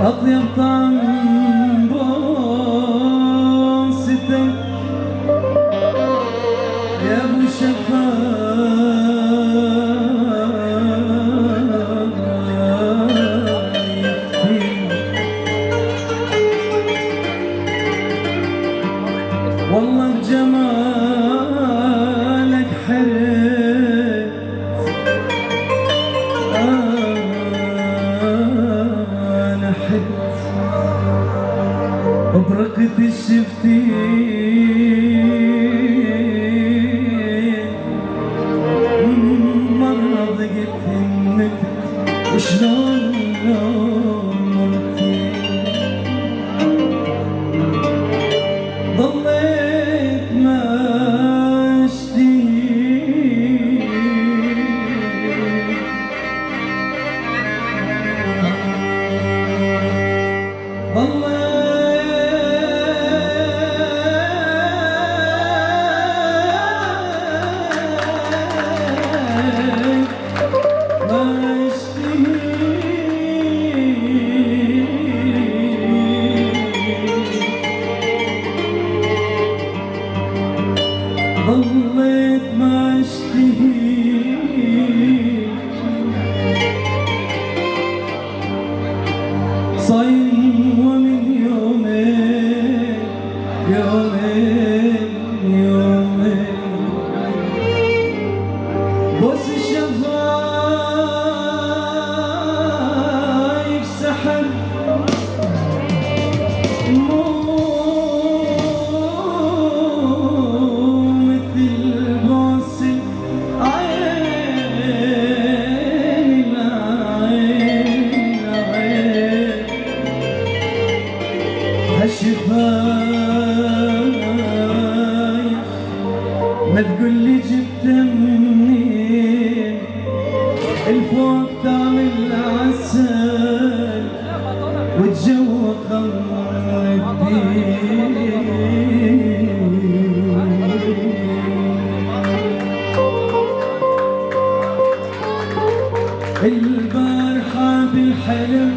أطيب طعم بوستك يا أبو شفايفتي، والله بجمالك حرت أنا حرت وبرقة الشفتين مرة ضقت همتك وشلون مرتين ضليت ما اشتهيك ضليت ما اشتهيك صايم ومن يومين بوس الشفايف سحر هالشفايف ما تقولي جبتها منين، الفوق تعمل عسل والجو خمر الدين. البارحة بالحلم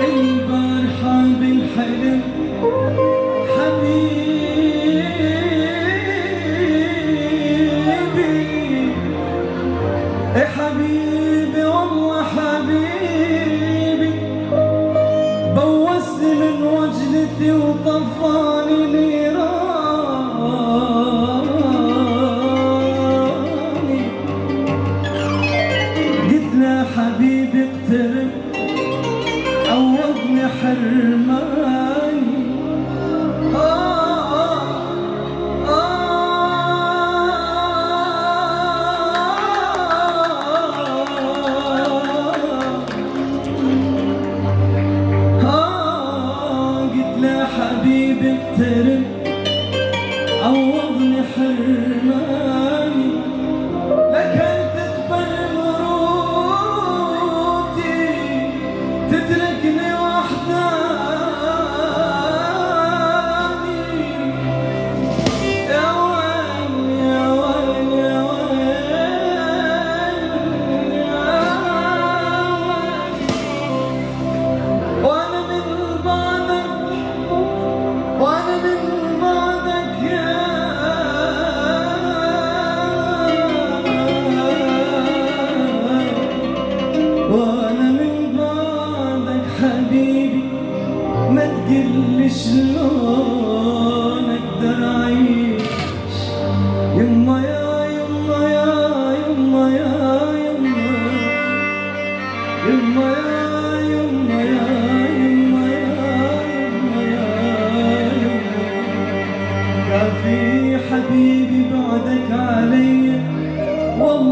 البارحة بالحلم حبيبي يا حبيبي والله حبيبي بوسني من وجنتي وطفاني نيراني، قلت له حبيبي اقترب عوضني حرماني. قلت له حبيبي اقترب عوضني حرماني، لكن تقبل مروتي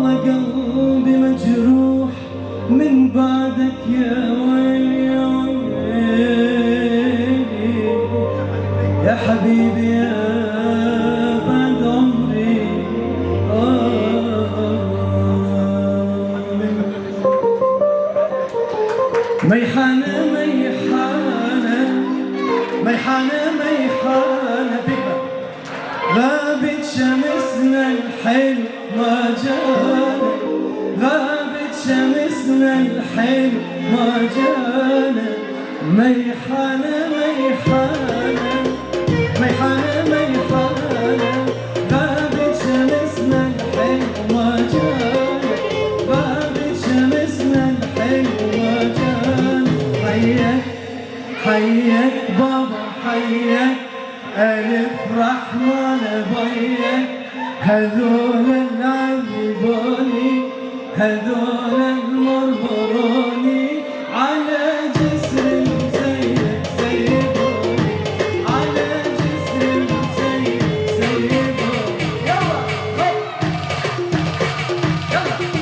والله قلبي مجروح من بعدك يا ويلي يا ويلي يا حبيبي يا بعد عمري ميحانة ميحانة ميحانة ميحانة بك غابت شمسنا الحلو ما جانا غابت شمسنا الحلو ما جانا ميحانة ميحانة ميحانة ميحانة غابت شمسنا الحلو ما جانا غابت شمسنا الحلو ما جانا حياك حياك بابا حياك ألف رحمن بيك هذول العذبوني هذول المرمروني على جسر زيك سيبوني على جسر زيك سيبوني يلا يلا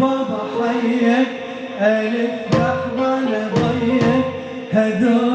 بابا حيك ألف رحمن بيك هذول